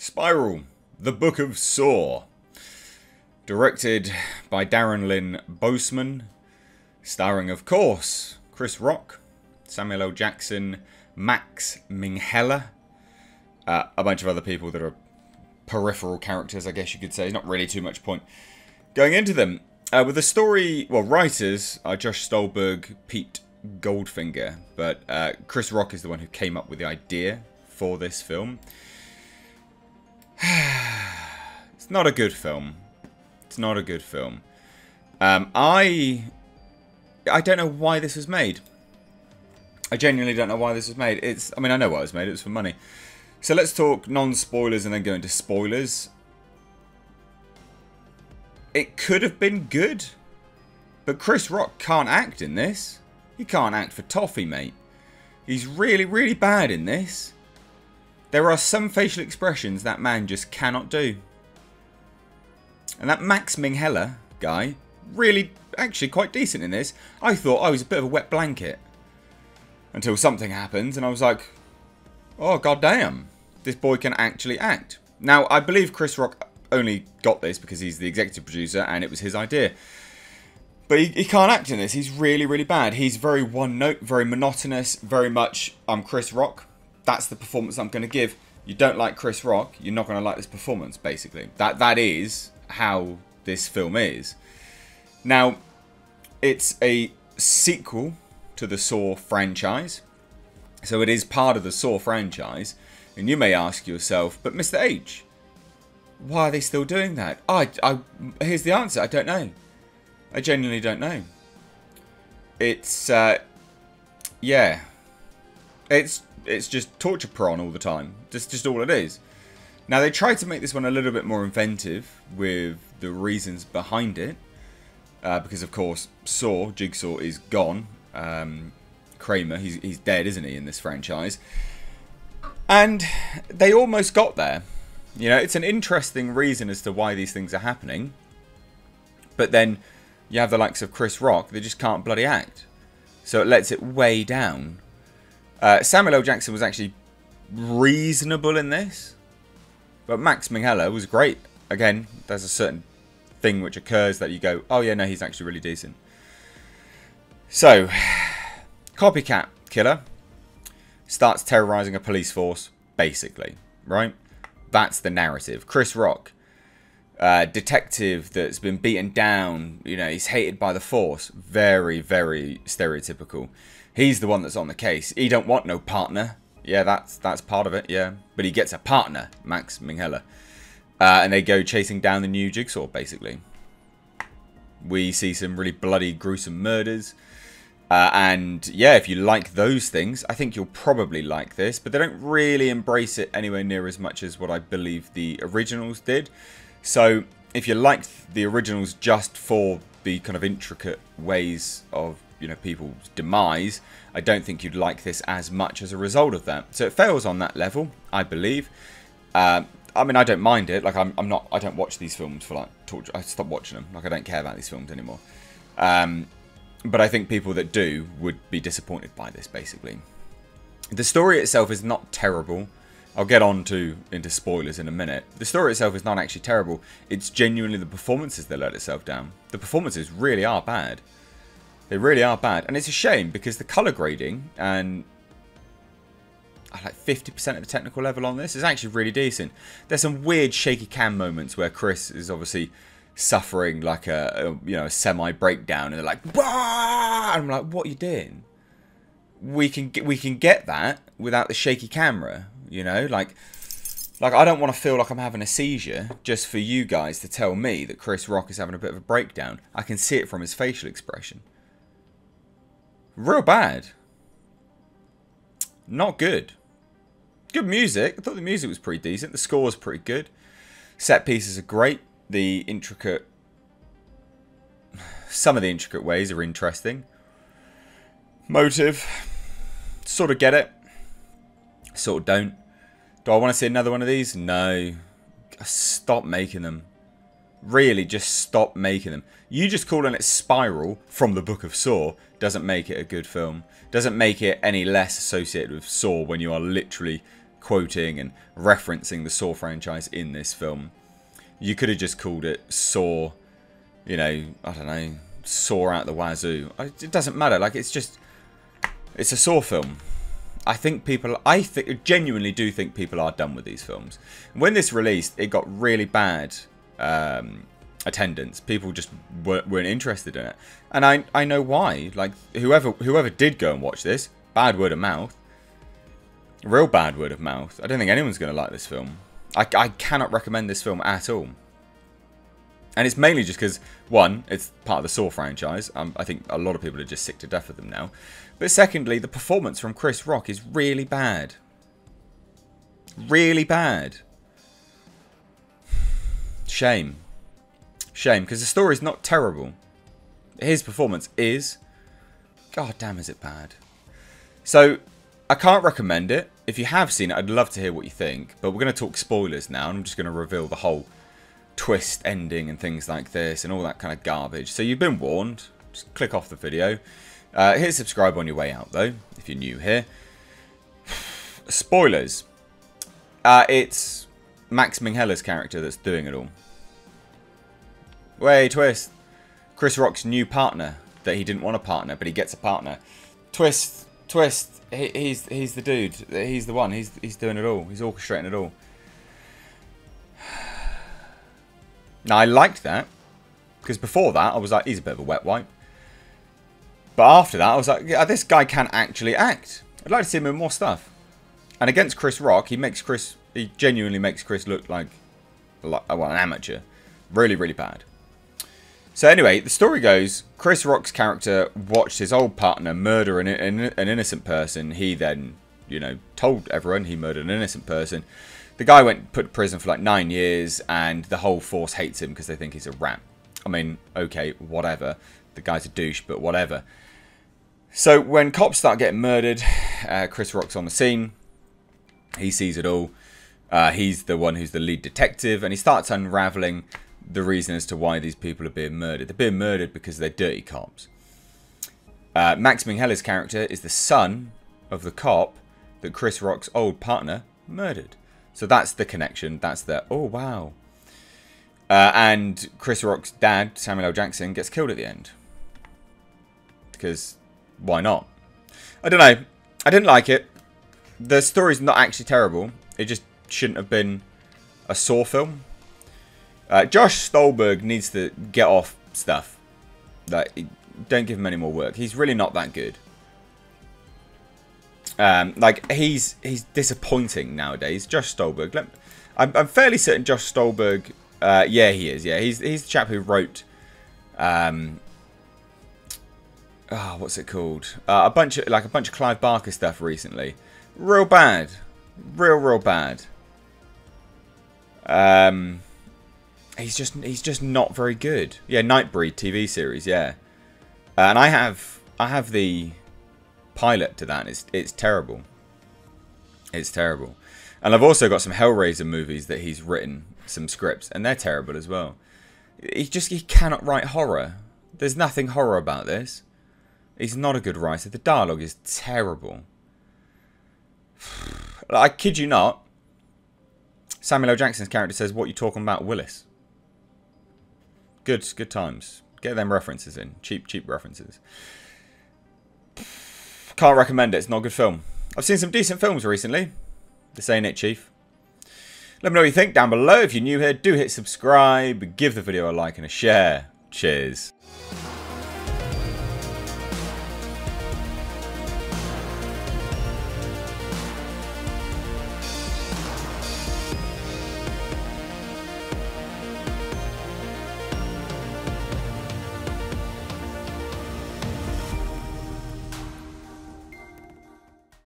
Spiral, The Book of Saw. Directed by Darren Lynn Bousman. Starring, of course, Chris Rock, Samuel L. Jackson, Max Minghella. A bunch of other people that are peripheral characters, I guess you could say. Not really too much point going into them. With the story, well, writers are Josh Stolberg, Pete Goldfinger. But Chris Rock is the one who came up with the idea for this film. It's not a good film. It's not a good film. I don't know why this was made. I genuinely don't know why this was made. I mean, I know why it was made. It was for money. So let's talk non-spoilers and then go into spoilers. It could have been good, but Chris Rock can't act in this. He can't act for toffee, mate. He's really, really bad in this. There are some facial expressions that man just cannot do. And that Max Minghella guy, really, actually quite decent in this. I thought I was a bit of a wet blanket. Until something happens and I was like, oh, goddamn. This boy can actually act. Now, I believe Chris Rock only got this because he's the executive producer and it was his idea. But he can't act in this. He's really, really bad. He's very one note, very monotonous, very much, I'm Chris Rock. That's the performance I'm going to give. You don't like Chris Rock, you're not going to like this performance, basically. That is how this film is. Now, it's a sequel to the Saw franchise. So it is part of the Saw franchise. And you may ask yourself, but Mr. H, why are they still doing that? Here's the answer. I don't know. I genuinely don't know. It's, yeah. It's just torture porn all the time. Just all it is. Now, they tried to make this one a little bit more inventive with the reasons behind it. Because, of course, Jigsaw is gone. Kramer, he's dead, isn't he, in this franchise? And they almost got there. You know, it's an interesting reason as to why these things are happening. But then you have the likes of Chris Rock. They just can't bloody act. So it lets it way down. Samuel L. Jackson was actually reasonable in this. But Max Minghella was great. Again, there's a certain thing which occurs that you go, oh yeah, no, he's actually really decent. So, copycat killer starts terrorizing a police force, basically, right? That's the narrative. Chris Rock, detective that's been beaten down, you know, he's hated by the force. Very, very stereotypical. He's the one that's on the case. He don't want no partner. Yeah, that's part of it, yeah. But he gets a partner, Max Minghella. And they go chasing down the new Jigsaw, basically. We see some really bloody, gruesome murders. And, yeah, if you like those things, I think you'll probably like this. But they don't really embrace it anywhere near as much as what I believe the originals did. So, if you liked the originals just for the kind of intricate ways of, you know, people's demise, I don't think you'd like this as much as a result of that. So it fails on that level, I believe. I mean, I don't mind it. Like, I don't watch these films for, like, torture. I stopped watching them. Like, I don't care about these films anymore. But I think people that do would be disappointed by this, basically. The story itself is not terrible. I'll get on into spoilers in a minute. The story itself is not actually terrible. It's genuinely the performances that let itself down. The performances really are bad. They really are bad. And it's a shame because the colour grading and like 50% of the technical level on this is actually really decent. There's some weird shaky cam moments where Chris is obviously suffering like a semi breakdown and they're like, bah! And I'm like, what are you doing? We can get that without the shaky camera, you know, like I don't want to feel like I'm having a seizure just for you guys to tell me that Chris Rock is having a bit of a breakdown. I can see it from his facial expression. Real bad. Not good. Good music. I thought the music was pretty decent. The score was pretty good. Set pieces are great. Some of the intricate ways are interesting. Motive. Sort of get it. Sort of don't. Do I want to see another one of these? No. Stop making them. Really, just stop making them. You just calling it Spiral from the Book of Saw doesn't make it a good film. Doesn't make it any less associated with Saw when you are literally quoting and referencing the Saw franchise in this film. You could have just called it Saw, you know, I don't know, Saw out the wazoo. It doesn't matter. Like, it's a Saw film. I genuinely do think people are done with these films. When this released, it got really bad attendance. People just weren't interested in it, and I know why. Like, whoever did go and watch this, bad word of mouth, real bad word of mouth. I don't think anyone's going to like this film. I cannot recommend this film at all. And it's mainly just because, one, it's part of the Saw franchise. I think a lot of people are just sick to death of them now. But secondly, the performance from Chris Rock is really bad. Really bad. Shame. Shame, because the story's not terrible. His performance is. God damn, is it bad. So, I can't recommend it. If you have seen it, I'd love to hear what you think. But we're going to talk spoilers now, and I'm just going to reveal the whole twist ending and things like this and all that kind of garbage. So you've been warned. Just click off the video. Hit subscribe on your way out, though, if you're new here. Spoilers. It's Max Minghella''s character that's doing it all. Way twist. Chris Rock's new partner that he didn't want a partner, but he gets a partner. Twist. He's the dude. He's the one. He's doing it all. He's orchestrating it all. Now, I liked that, because before that, I was like, he's a bit of a wet wipe. But after that, I was like, yeah, this guy can actually act. I'd like to see him in more stuff. And against Chris Rock, he genuinely makes Chris look like an amateur. Really, really bad. So anyway, the story goes, Chris Rock's character watched his old partner murder an innocent person. He then, you know, told everyone he murdered an innocent person. The guy went put in prison for like 9 years, and the whole force hates him because they think he's a rat. I mean, okay, whatever. The guy's a douche, but whatever. So when cops start getting murdered, Chris Rock's on the scene. He sees it all. He's the one who's the lead detective, and he starts unraveling the reason as to why these people are being murdered. They're being murdered because they're dirty cops. Max Minghella''s character is the son of the cop that Chris Rock's old partner murdered. So that's the connection. That's the, oh, wow. And Chris Rock's dad, Samuel L. Jackson, gets killed at the end. Because, why not? I don't know. I didn't like it. The story's not actually terrible. It just shouldn't have been a Saw film. Josh Stolberg needs to get off stuff. Like, don't give him any more work. He's really not that good. Like, he's disappointing nowadays. Josh Stolberg. I'm fairly certain Josh Stolberg. Yeah, he is. Yeah, he's the chap who wrote. What's it called? A bunch of Clive Barker stuff recently. Real bad. Real bad. He's just not very good. Yeah, Nightbreed TV series. Yeah, and I have the pilot to that. It's terrible. It's terrible. And I've also got some Hellraiser movies that he's written, some scripts, and they're terrible as well. He cannot write horror. There's nothing horror about this. He's not a good writer. The dialogue is terrible. I kid you not. Samuel L. Jackson's character says, "What you talking about, Willis?" Good times. Get them references in. Cheap references. Can't recommend it. It's not a good film. I've seen some decent films recently. This ain't it, Chief. Let me know what you think down below. If you're new here, do hit subscribe. Give the video a like and a share. Cheers.